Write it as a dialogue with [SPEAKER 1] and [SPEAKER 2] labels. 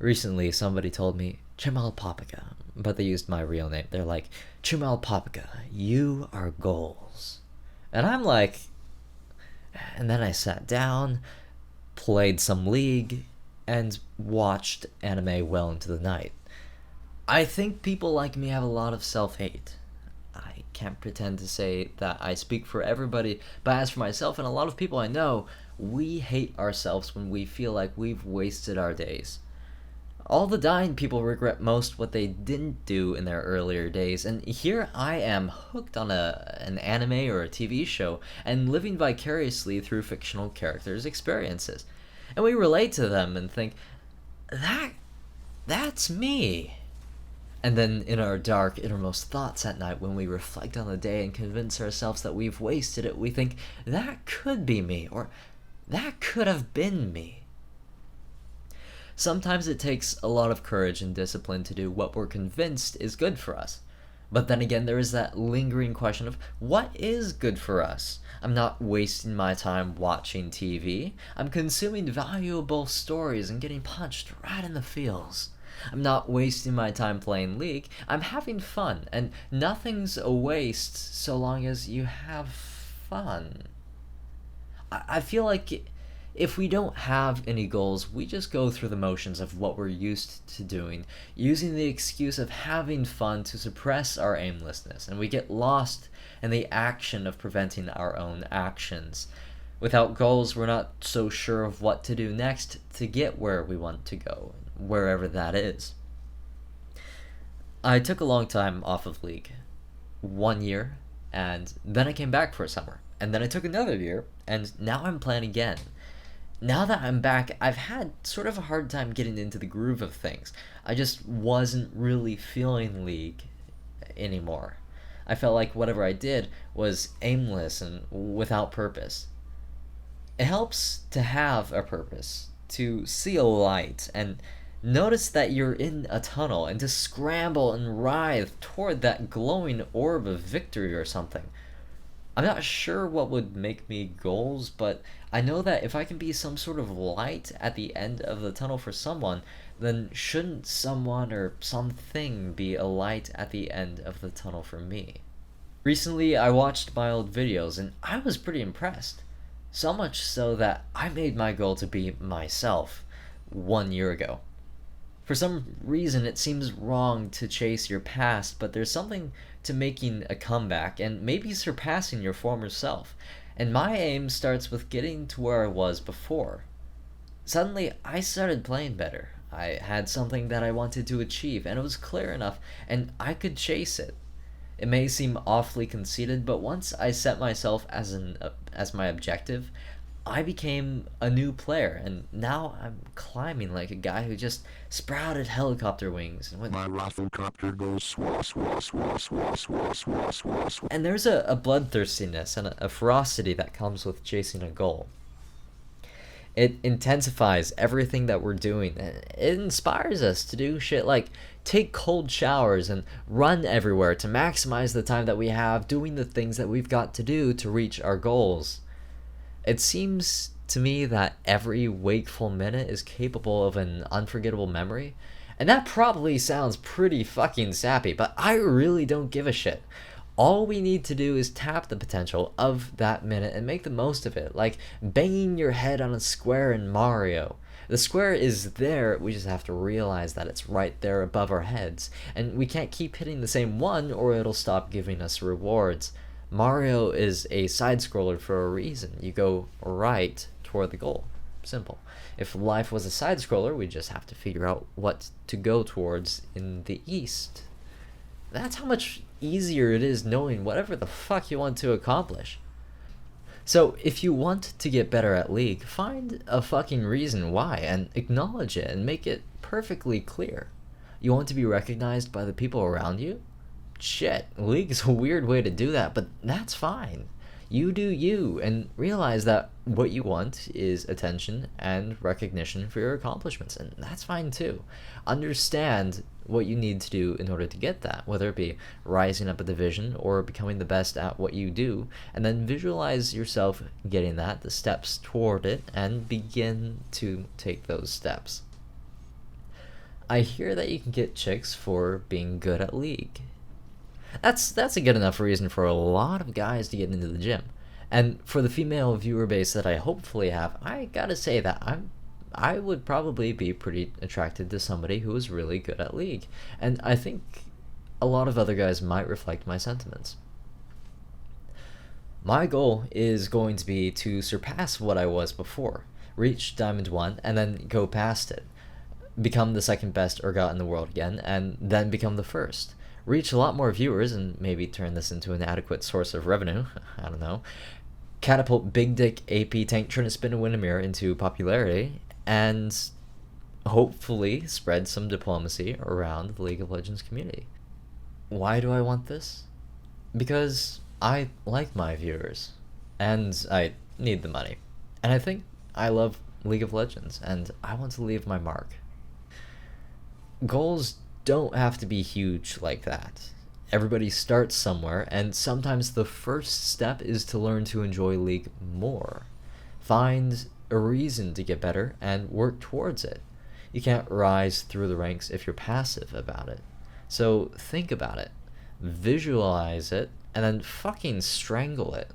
[SPEAKER 1] Recently, somebody told me, Chimal Paprika, but they used my real name. They're like, Chimal Paprika, you are goals. And I'm like, and then I sat down, played some League, and watched anime well into the night. I think people like me have a lot of self-hate. I can't pretend to say that I speak for everybody, but as for myself and a lot of people I know, we hate ourselves when we feel like we've wasted our days. All the dying people regret most what they didn't do in their earlier days, and here I am hooked on an anime or a TV show and living vicariously through fictional characters' experiences. And we relate to them and think, that that's me. And then in our dark innermost thoughts at night when we reflect on the day and convince ourselves that we've wasted it, we think, that could be me, or that could have been me. Sometimes it takes a lot of courage and discipline to do what we're convinced is good for us. But then again, there is that lingering question of what is good for us? I'm not wasting my time watching TV. I'm consuming valuable stories and getting punched right in the feels. I'm not wasting my time playing League. I'm having fun, and nothing's a waste so long as you have fun. I feel like if we don't have any goals, we just go through the motions of what we're used to doing, using the excuse of having fun to suppress our aimlessness, and we get lost in the action of preventing our own actions. Without goals, we're not so sure of what to do next to get where we want to go, wherever that is. I took a long time off of League, 1 year, and then I came back for a summer, and then I took another year, and now I'm playing again. Now that I'm back, I've had sort of a hard time getting into the groove of things. I just wasn't really feeling League anymore. I felt like whatever I did was aimless and without purpose. It helps to have a purpose, to see a light, and notice that you're in a tunnel, and to scramble and writhe toward that glowing orb of victory or something. I'm not sure what would make me goals, but I know that if I can be some sort of light at the end of the tunnel for someone, then shouldn't someone or something be a light at the end of the tunnel for me? Recently, I watched my old videos and I was pretty impressed. So much so that I made my goal to be myself 1 year ago. For some reason, it seems wrong to chase your past, but there's something to making a comeback and maybe surpassing your former self. And my aim starts with getting to where I was before. Suddenly, I started playing better. I had something that I wanted to achieve, and it was clear enough, and I could chase it. It may seem awfully conceited, but once I set myself as my objective, I became a new player, and now I'm climbing like a guy who just sprouted helicopter wings and went.
[SPEAKER 2] My rafflecopter goes swa swa swa swa swa swa swa swa.
[SPEAKER 1] And there's a bloodthirstiness and a ferocity that comes with chasing a goal. It intensifies everything that we're doing, and it inspires us to do shit like take cold showers and run everywhere to maximize the time that we have doing the things that we've got to do to reach our goals. It seems to me that every wakeful minute is capable of an unforgettable memory, and that probably sounds pretty fucking sappy, but I really don't give a shit. All we need to do is tap the potential of that minute and make the most of it, like banging your head on a square in Mario. The square is there, we just have to realize that it's right there above our heads, and we can't keep hitting the same one or it'll stop giving us rewards. Mario is a side-scroller for a reason. You go right toward the goal. Simple. If life was a side-scroller, we'd just have to figure out what to go towards in the east. That's how much easier it is knowing whatever the fuck you want to accomplish. So, if you want to get better at League, find a fucking reason why and acknowledge it and make it perfectly clear. You want to be recognized by the people around you? Shit, League is a weird way to do that, but that's fine. You do you, and realize that what you want is attention and recognition for your accomplishments, and that's fine too. Understand what you need to do in order to get that, whether it be rising up a division or becoming the best at what you do, and then visualize yourself getting that, the steps toward it, and begin to take those steps. I hear that you can get chicks for being good at League. That's a good enough reason for a lot of guys to get into the gym. And for the female viewer base that I hopefully have, I gotta say that I would probably be pretty attracted to somebody who is really good at League. And I think a lot of other guys might reflect my sentiments. My goal is going to be to surpass what I was before, reach Diamond 1, and then go past it. Become the second best Urgot in the world again, and then become the first. Reach a lot more viewers and maybe turn this into an adequate source of revenue. I don't know. Catapult Big Dick AP Tank Trying to Spin a Windermere into popularity, and hopefully spread some diplomacy around the League of Legends community. Why do I want this? Because I like my viewers, and I need the money. And I think I love League of Legends, and I want to leave my mark. Goals don't have to be huge like that. Everybody starts somewhere, and sometimes the first step is to learn to enjoy League more. Find a reason to get better and work towards it. You can't rise through the ranks if you're passive about it. So think about it, visualize it, and then fucking strangle it.